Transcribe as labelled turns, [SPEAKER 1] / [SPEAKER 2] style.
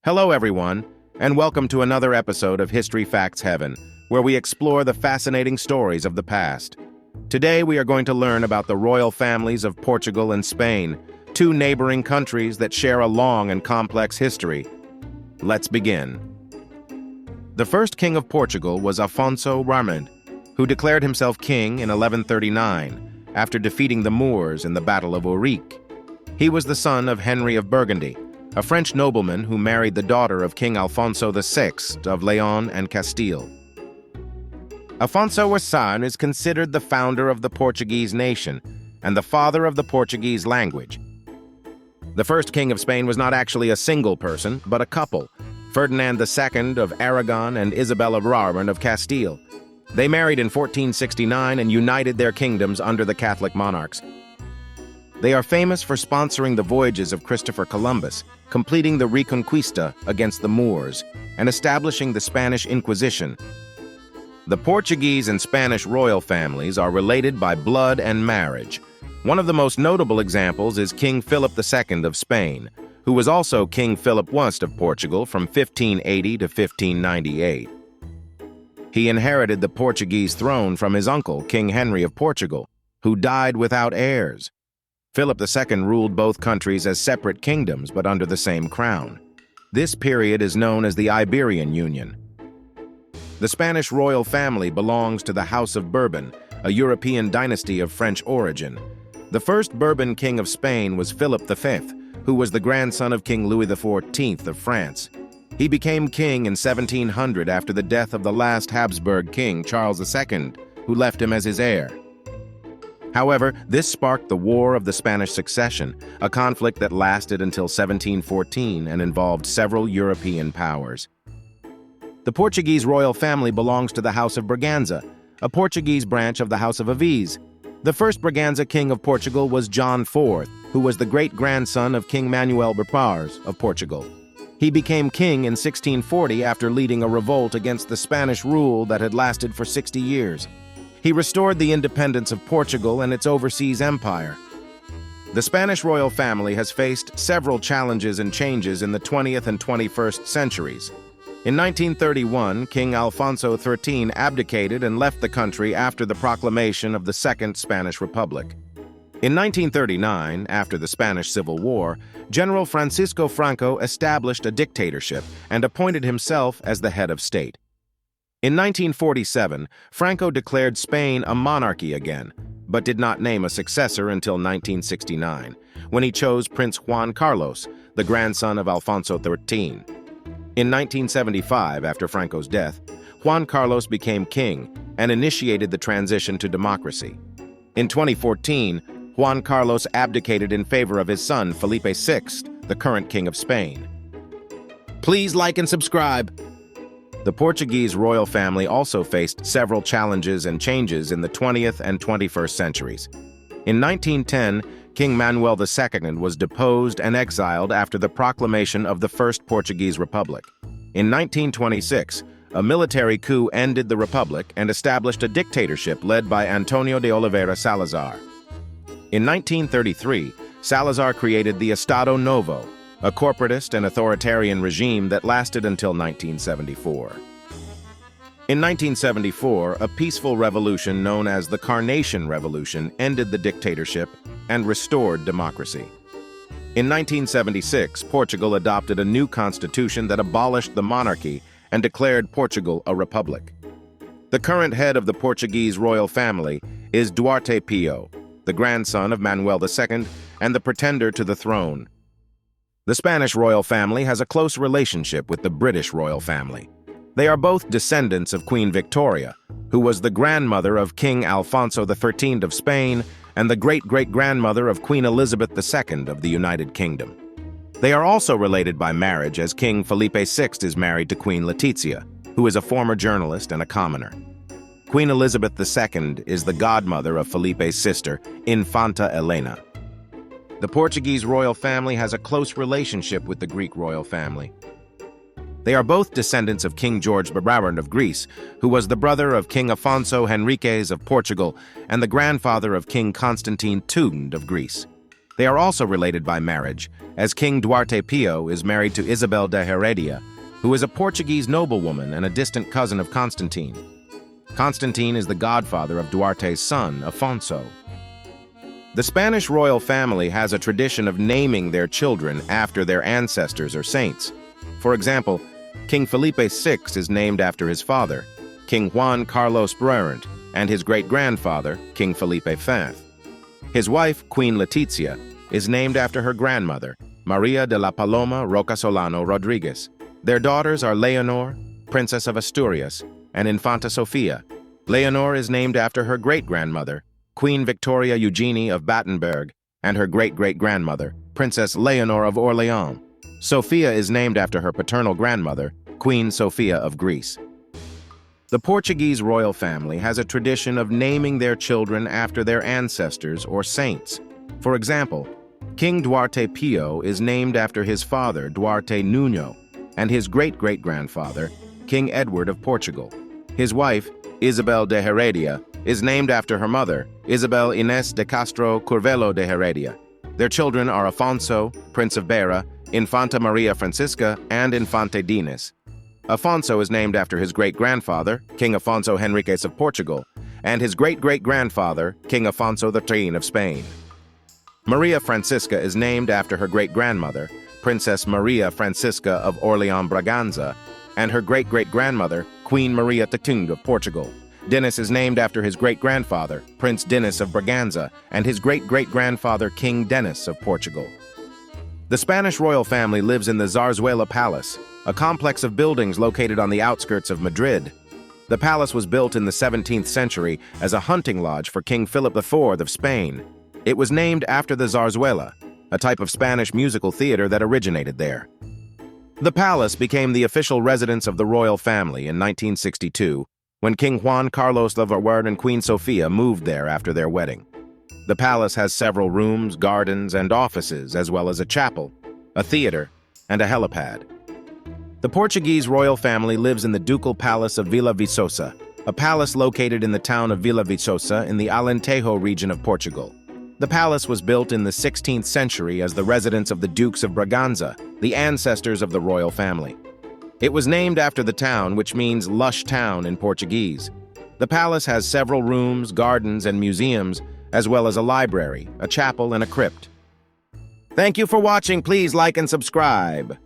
[SPEAKER 1] Hello, everyone, and welcome to another episode of History Facts Heaven, where we explore the fascinating stories of the past. Today, we are going to learn about the royal families of Portugal and Spain, two neighboring countries that share a long and complex history. Let's begin. The first king of Portugal was Afonso Ramed, who declared himself king in 1139 after defeating the Moors in the Battle of Ourique. He was the son of Henry of Burgundy, a French nobleman who married the daughter of King Alfonso VI of Leon and Castile. Afonso Rasan is considered the founder of the Portuguese nation and the father of the Portuguese language. The first king of Spain was not actually a single person, but a couple, Ferdinand II of Aragon and Isabella Bourbon of Castile. They married in 1469 and united their kingdoms under the Catholic monarchs. They are famous for sponsoring the voyages of Christopher Columbus, completing the Reconquista against the Moors, and establishing the Spanish Inquisition. The Portuguese and Spanish royal families are related by blood and marriage. One of the most notable examples is King Philip II of Spain, who was also King Philip I of Portugal from 1580 to 1598. He inherited the Portuguese throne from his uncle, King Henry of Portugal, who died without heirs. Philip II ruled both countries as separate kingdoms but under the same crown. This period is known as the Iberian Union. The Spanish royal family belongs to the House of Bourbon, a European dynasty of French origin. The first Bourbon king of Spain was Philip V, who was the grandson of King Louis XIV of France. He became king in 1700 after the death of the last Habsburg king, Charles II, who left him as his heir. However, this sparked the War of the Spanish Succession, a conflict that lasted until 1714 and involved several European powers. The Portuguese royal family belongs to the House of Braganza, a Portuguese branch of the House of Aviz. The first Braganza king of Portugal was John IV, who was the great-grandson of King Manuel Berpars of Portugal. He became king in 1640 after leading a revolt against the Spanish rule that had lasted for 60 years. He restored the independence of Portugal and its overseas empire. The Spanish royal family has faced several challenges and changes in the 20th and 21st centuries. In 1931, King Alfonso XIII abdicated and left the country after the proclamation of the Second Spanish Republic. In 1939, after the Spanish Civil War, General Francisco Franco established a dictatorship and appointed himself as the head of state. In 1947, Franco declared Spain a monarchy again, but did not name a successor until 1969, when he chose Prince Juan Carlos, the grandson of Alfonso XIII. In 1975, after Franco's death, Juan Carlos became king and initiated the transition to democracy. In 2014, Juan Carlos abdicated in favor of his son, Felipe VI, the current king of Spain. Please like and subscribe. The Portuguese royal family also faced several challenges and changes in the 20th and 21st centuries. In 1910, King Manuel II was deposed and exiled after the proclamation of the First Portuguese Republic. In 1926, a military coup ended the republic and established a dictatorship led by Antonio de Oliveira Salazar. In 1933, Salazar created the Estado Novo, a corporatist and authoritarian regime that lasted until 1974. In 1974, a peaceful revolution known as the Carnation Revolution ended the dictatorship and restored democracy. In 1976, Portugal adopted a new constitution that abolished the monarchy and declared Portugal a republic. The current head of the Portuguese royal family is Duarte Pio, the grandson of Manuel II and the pretender to the throne. The Spanish royal family has a close relationship with the British royal family. They are both descendants of Queen Victoria, who was the grandmother of King Alfonso XIII of Spain and the great-great-grandmother of Queen Elizabeth II of the United Kingdom. They are also related by marriage, as King Felipe VI is married to Queen Letizia, who is a former journalist and a commoner. Queen Elizabeth II is the godmother of Felipe's sister, Infanta Elena. The Portuguese royal family has a close relationship with the Greek royal family. They are both descendants of King George Bourbon of Greece, who was the brother of King Afonso Henriques of Portugal and the grandfather of King Constantine II of Greece. They are also related by marriage, as King Duarte Pio is married to Isabel de Heredia, who is a Portuguese noblewoman and a distant cousin of Constantine. Constantine is the godfather of Duarte's son, Afonso. The Spanish royal family has a tradition of naming their children after their ancestors or saints. For example, King Felipe VI is named after his father, King Juan Carlos Brerant, and his great-grandfather, King Felipe V. His wife, Queen Letizia, is named after her grandmother, Maria de la Paloma Rocasolano Rodriguez. Their daughters are Leonor, Princess of Asturias, and Infanta Sofia. Leonor is named after her great-grandmother, Queen Victoria Eugenie of Battenberg, and her great-great-grandmother, Princess Leonor of Orleans. Sophia is named after her paternal grandmother, Queen Sophia of Greece. The Portuguese royal family has a tradition of naming their children after their ancestors or saints. For example, King Duarte Pio is named after his father, Duarte Nuno, and his great-great-grandfather, King Edward of Portugal. His wife, Isabel de Heredia, is named after her mother, Isabel Inés de Castro Curvelo de Heredia. Their children are Afonso, Prince of Beira, Infanta Maria Francisca, and Infante Dinis. Afonso is named after his great-grandfather, King Afonso Henriques of Portugal, and his great-great-grandfather, King Afonso XIII of Spain. Maria Francisca is named after her great-grandmother, Princess Maria Francisca of Orleans Braganza, and her great-great-grandmother, Queen Maria II of Portugal. Dinis is named after his great-grandfather, Prince Dinis of Braganza, and his great-great-grandfather, King Denis of Portugal. The Spanish royal family lives in the Zarzuela Palace, a complex of buildings located on the outskirts of Madrid. The palace was built in the 17th century as a hunting lodge for King Philip IV of Spain. It was named after the zarzuela, a type of Spanish musical theater that originated there. The palace became the official residence of the royal family in 1962, when King Juan Carlos of Aragon and Queen Sofia moved there after their wedding. The palace has several rooms, gardens, and offices, as well as a chapel, a theater, and a helipad. The Portuguese royal family lives in the Ducal Palace of Vila Viçosa, a palace located in the town of Vila Viçosa in the Alentejo region of Portugal. The palace was built in the 16th century as the residence of the Dukes of Braganza, the ancestors of the royal family. It was named after the town, which means lush town in Portuguese. The palace has several rooms, gardens, and museums, as well as a library, a chapel, and a crypt. Thank you for watching. Please like and subscribe.